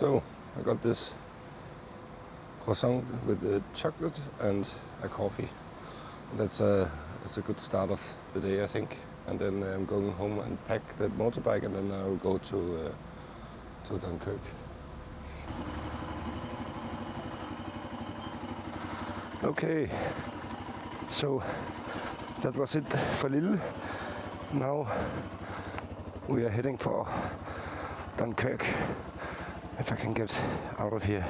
So I got this croissant with chocolate and a coffee. That's a good start of the day, I think. And then I'm going home and pack the motorbike, and then I'll go to Dunkirk. Okay, so that was it for Lille. Now we are heading for Dunkirk. If I can get out of here.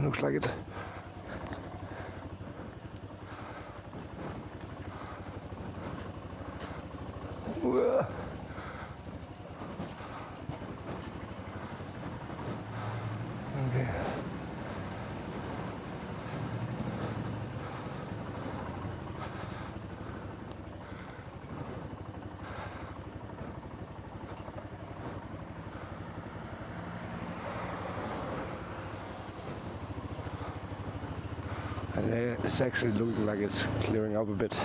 Looks like it. Okay. And it's actually looking like it's clearing up a bit.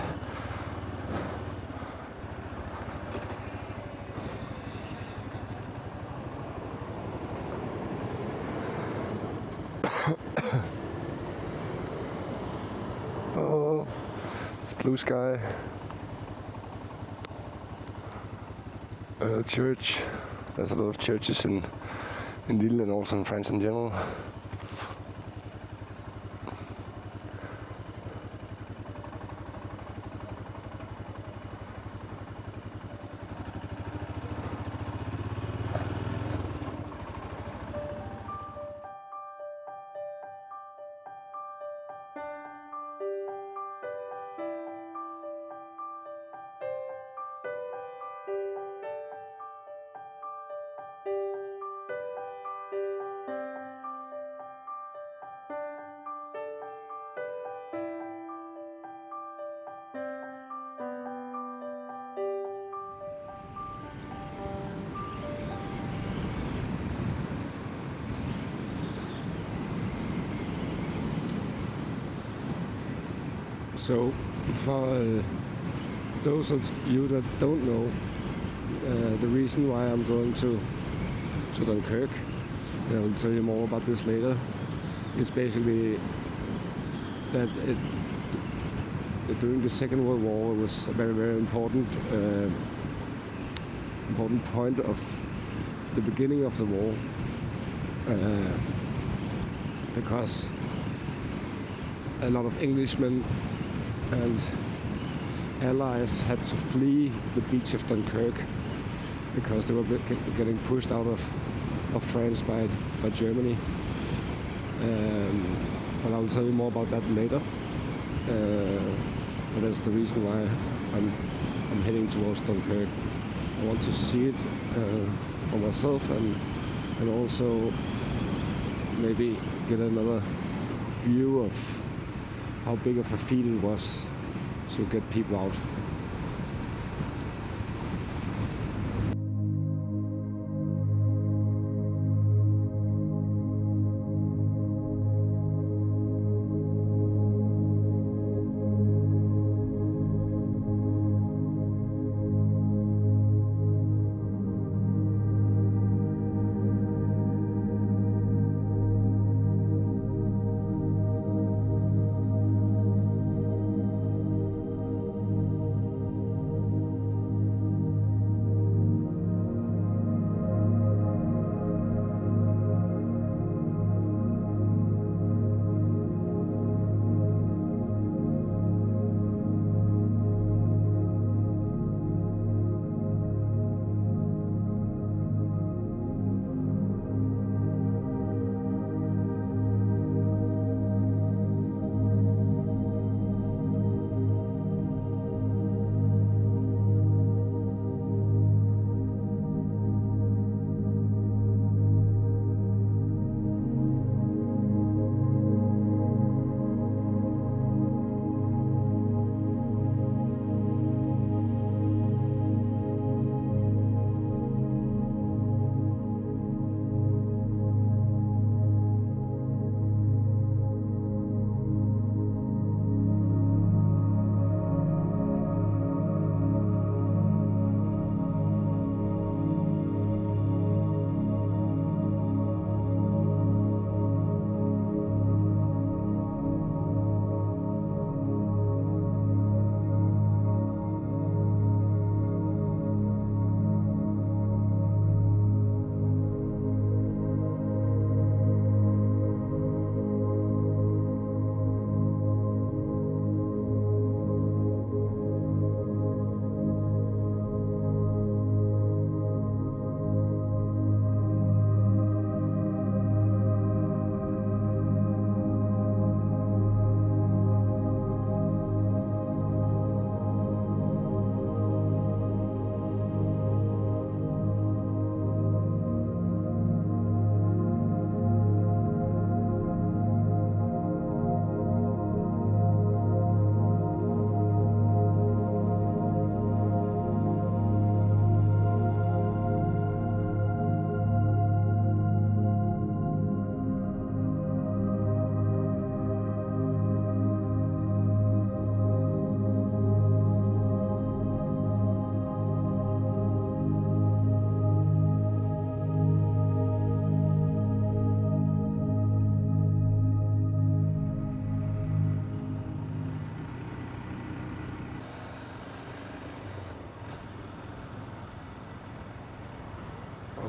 Oh, it's blue sky. Church. There's a lot of churches in Lille and also in France in general. So, for those of you that don't know, the reason why I'm going to Dunkirk, and I'll tell you more about this later, is basically that during the Second World War it was a very, very important point of the beginning of the war, because a lot of Englishmen and allies had to flee the beach of Dunkirk because they were getting pushed out of France by Germany. But I'll tell you more about that later. But that's the reason why I'm heading towards Dunkirk. I want to see it for myself and also maybe get another view of how big of a feat it was to get people out.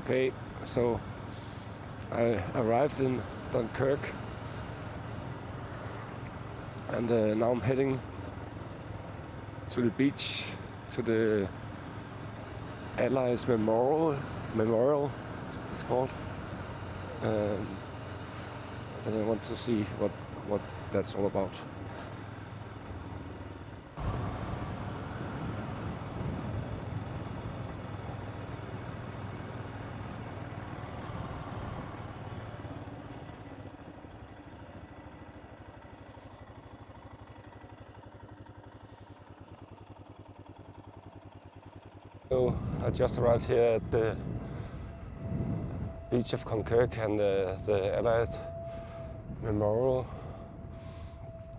Okay, so I arrived in Dunkirk, and now I'm heading to the beach, to the Allies Memorial it's called, and I want to see what that's all about. So I just arrived here at the beach of Dunkirk and the Allied Memorial,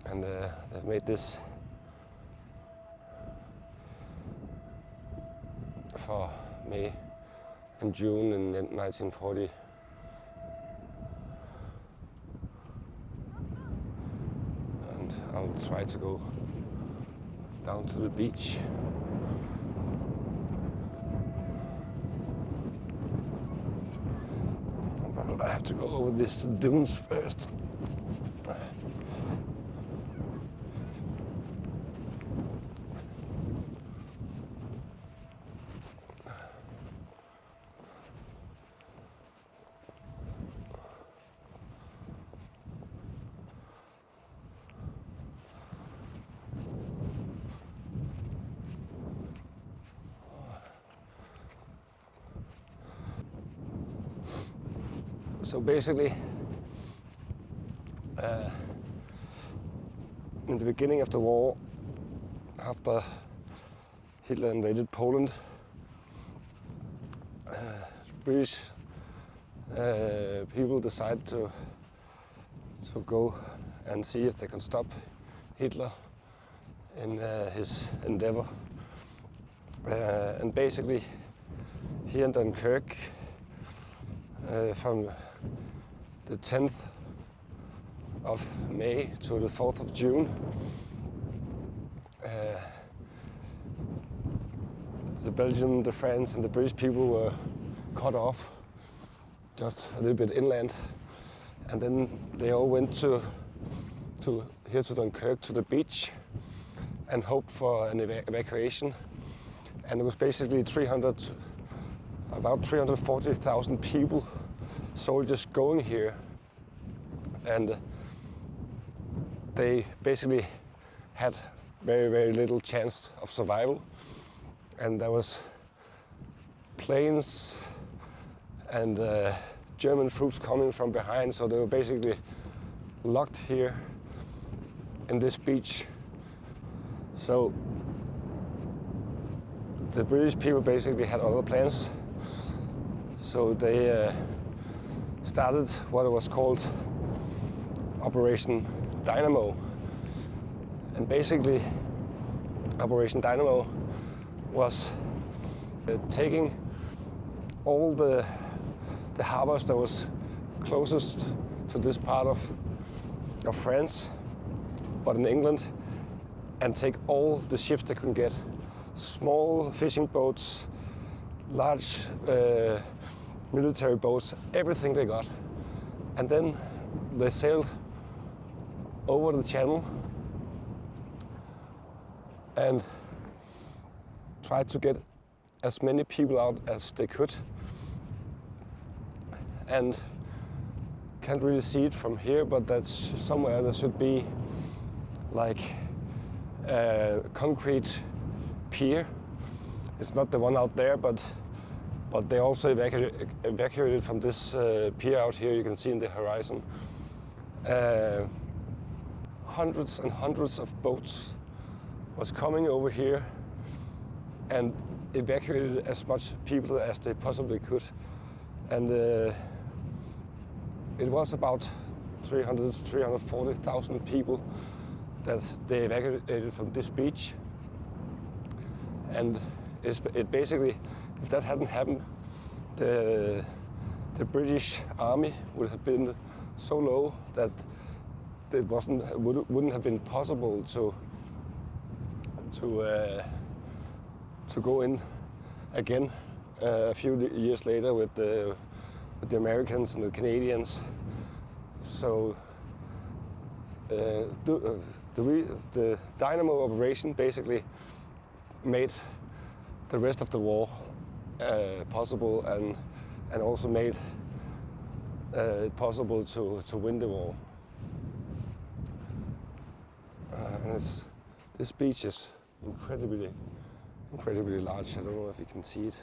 and they've made this for May and June in 1940. And I'll try to go down to the beach. But I have to go over these dunes first. So basically, in the beginning of the war, after Hitler invaded Poland, British people decided to go and see if they can stop Hitler in his endeavor. And basically, here in Dunkirk, from the 10th of May to the 4th of June, the Belgian, the French and the British people were cut off just a little bit inland, and then they all went to here to Dunkirk, to the beach, and hoped for an evacuation. And it was basically about 340,000 people, soldiers going here, and they basically had very, very little chance of survival. And there was planes and German troops coming from behind, so they were basically locked here in this beach. So the British people basically had other plans. So they started what was called Operation Dynamo. And basically, Operation Dynamo was taking all the harbors that was closest to this part of France, but in England, and take all the ships they could get. Small fishing boats, large military boats, everything they got. And then they sailed over the channel and tried to get as many people out as they could. And can't really see it from here, but that's somewhere there should be like a concrete pier. It's not the one out there, but they also evacuated from this pier out here. You can see in the horizon hundreds and hundreds of boats was coming over here and evacuated as much people as they possibly could. And it was about 300 to 340,000 people that they evacuated from this beach. And it basically, if that hadn't happened, the British army would have been so low that it wouldn't have been possible to go in again a few years later with the Americans and the Canadians. So the dynamo operation basically made the rest of the war possible, and also made it possible to win the war. And this beach is incredibly large. I don't know if you can see it.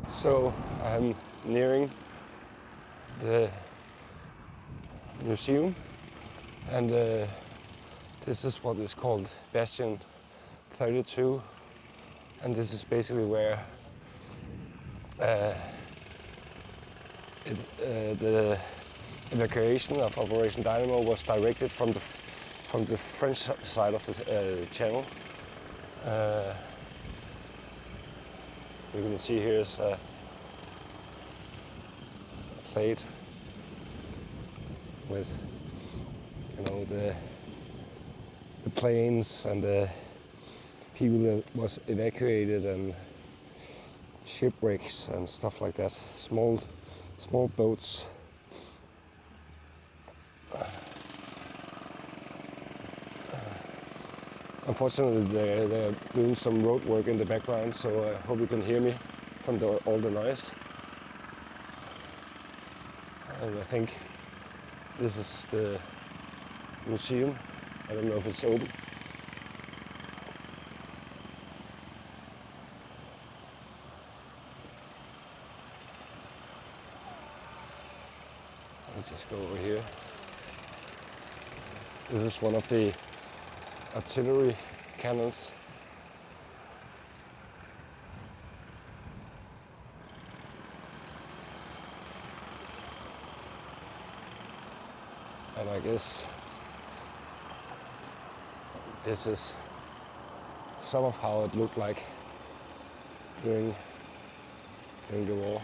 So I'm nearing the museum, and this is what is called Bastion 32, and this is basically where the evacuation of Operation Dynamo was directed from the French side of the channel. You can see here is a plate with, you know, the planes and the people that was evacuated and shipwrecks and stuff like that. Small boats. Unfortunately, they're doing some road work in the background, so I hope you can hear me from all the noise. And I think this is the museum. I don't know if it's open. Let's just go over here. This is one of the artillery cannons. And I guess this is some of how it looked like during the war.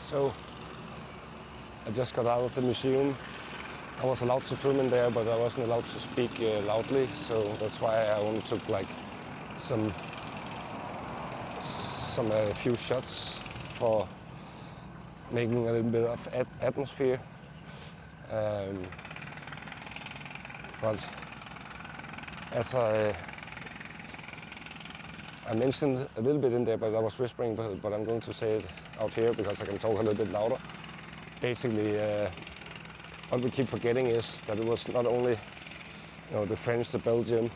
So I just got out of the museum, I was allowed to film in there, but I wasn't allowed to speak loudly, so that's why I only took like some few shots for making a little bit of atmosphere. But as I mentioned a little bit in there, but I was whispering, but I'm going to say it out here because I can talk a little bit louder. Basically, what we keep forgetting is that it was not only, the French, the Belgian,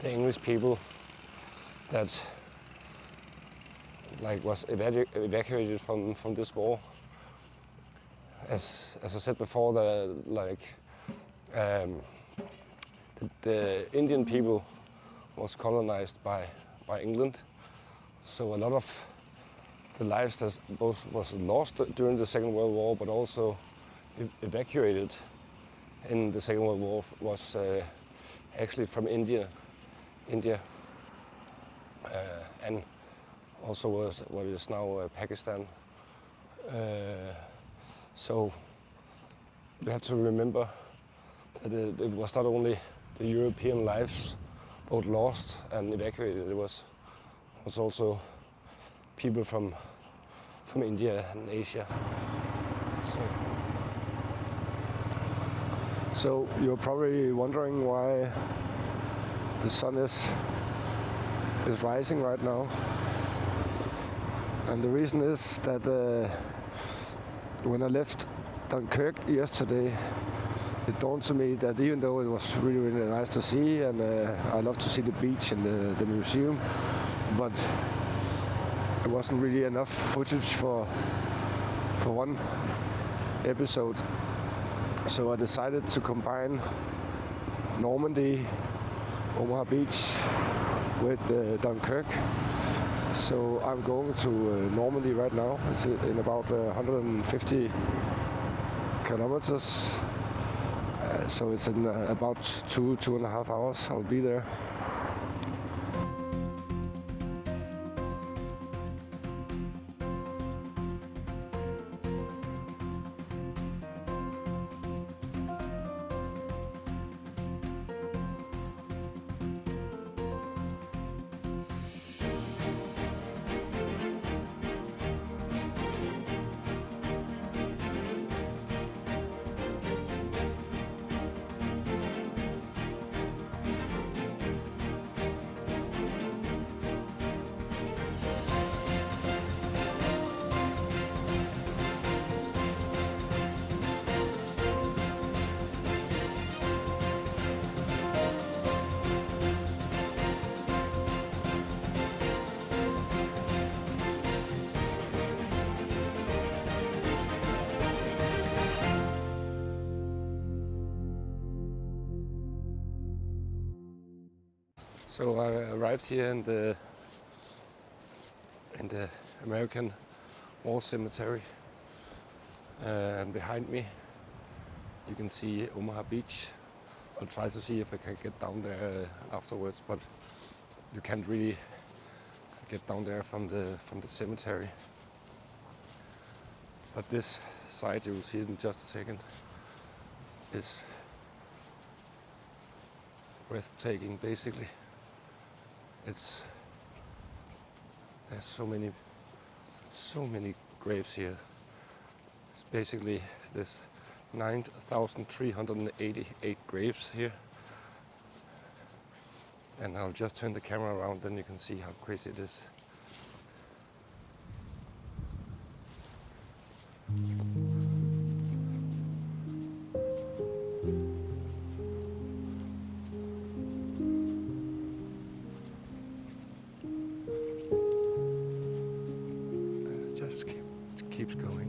the English people that was evacuated from this war. As I said before, the Indian people was colonized by England, so a lot of the lives that both was lost during the Second World War, but also evacuated in the Second World War was actually from India, and also was what is now Pakistan. So you have to remember that it was not only the European lives both lost and evacuated. It was also people from India and Asia. So you're probably wondering why the sun is rising right now. And the reason is that when I left Dunkirk yesterday, it dawned to me that even though it was really, really nice to see, and I love to see the beach and the museum, but it wasn't really enough footage for one episode. So I decided to combine Normandy, Omaha Beach with Dunkirk. So I'm going to Normandy right now. It's in about 150 kilometers. So it's in about 2.5 hours. I'll be there. So I arrived here in the American War Cemetery, and behind me you can see Omaha Beach. I'll try to see if I can get down there afterwards, but you can't really get down there from the cemetery. But this side, you will see it in just a second, is breathtaking. Basically, there's so many graves here. It's basically there's 9,388 graves here, and I'll just turn the camera around, then you can see how crazy it is. Keeps going.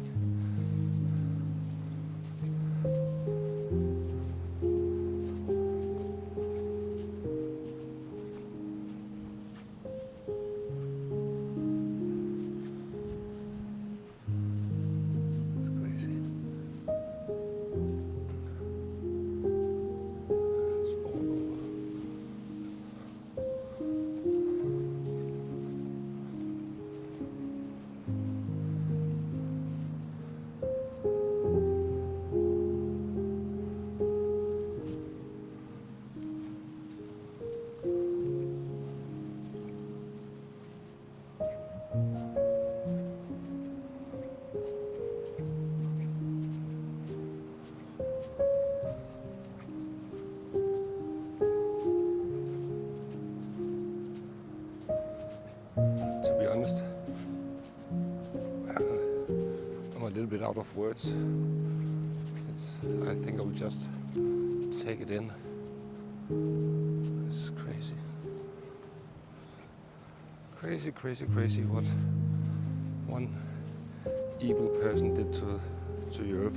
out of words. I think I'll just take it in. It's crazy. Crazy, crazy, crazy what one evil person did to Europe.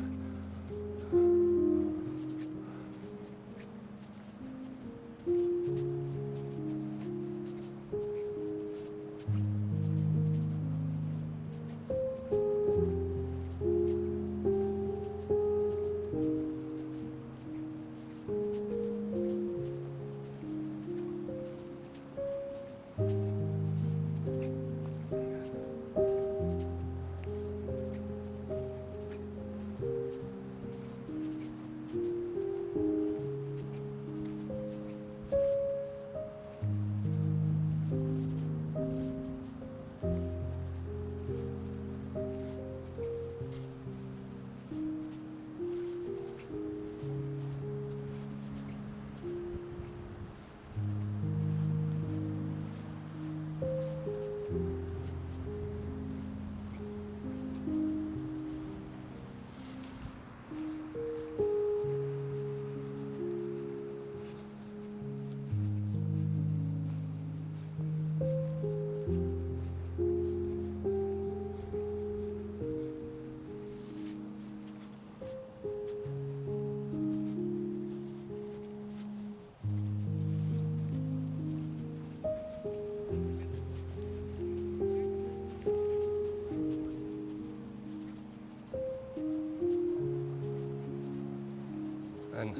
And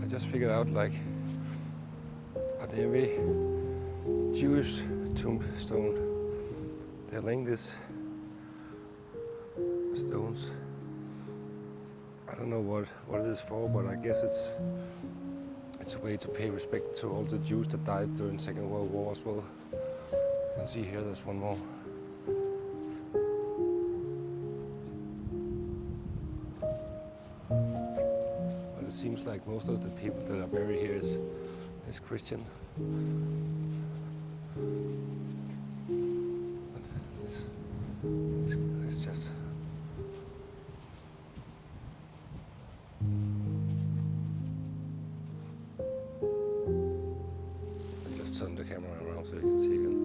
I just figured out, like, on every Jewish tombstone they're laying these stones. I don't know what it is for, but I guess it's a way to pay respect to all the Jews that died during the Second World War as well. You can see here there's one more. It seems like most of the people that are buried here is Christian. It's just I just turn the camera around so you can see again.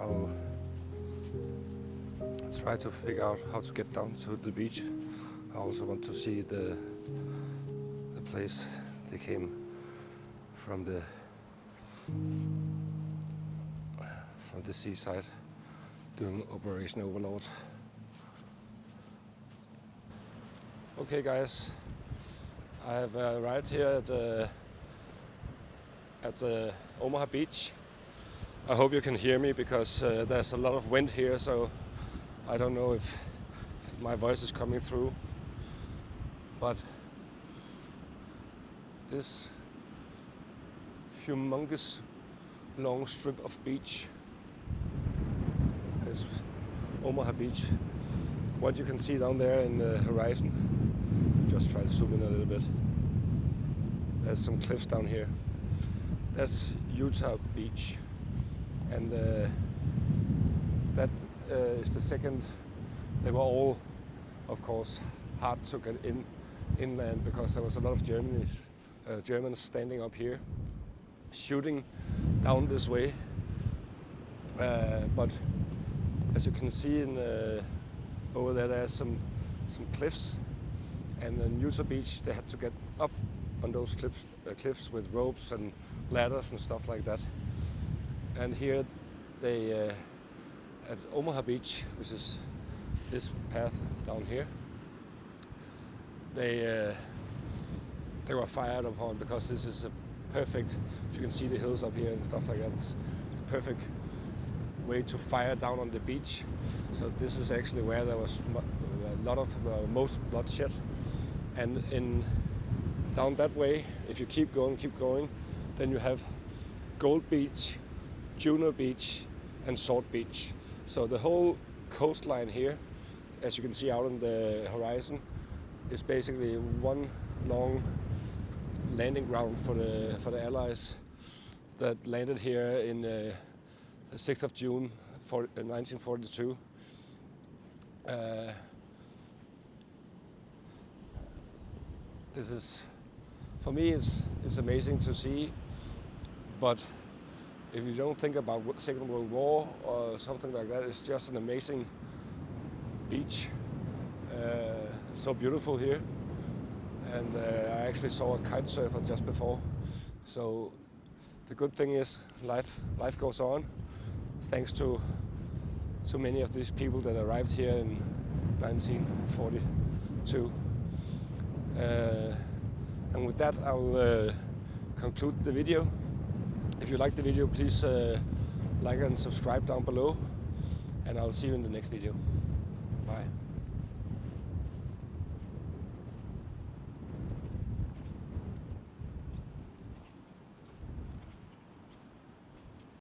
I'll try to figure out how to get down to the beach. I also want to see the place they came from the seaside doing Operation Overlord. Okay guys, I have arrived here at Omaha Beach. I hope you can hear me because there's a lot of wind here, so I don't know if my voice is coming through. But this humongous long strip of beach is Omaha Beach. What you can see down there in the horizon, just try to zoom in a little bit. There's some cliffs down here. That's Utah Beach. And that is the second. They were all, of course, hard to get inland because there was a lot of Germans standing up here, shooting down this way. But as you can see over there, there's some cliffs, and in Utah Beach they had to get up on those cliffs with ropes and ladders and stuff like that. And here they, at Omaha Beach, which is this path down here, they were fired upon because this is a perfect. If you can see the hills up here and stuff like that, it's the perfect way to fire down on the beach. So this is actually where there was a lot of most bloodshed. And down that way, if you keep going, then you have Gold Beach, Juno Beach, and Sword Beach. So the whole coastline here, as you can see out on the horizon, is basically one long landing ground for the Allies that landed here in the 6th of June 1942. This is, for me, it's amazing to see, but if you don't think about Second World War or something like that, it's just an amazing beach. So beautiful here, and I actually saw a kite surfer just before. So the good thing is life goes on, thanks to so many of these people that arrived here in 1942. And with that, I'll conclude the video. If you like the video, please like and subscribe down below, and I'll see you in the next video. Bye.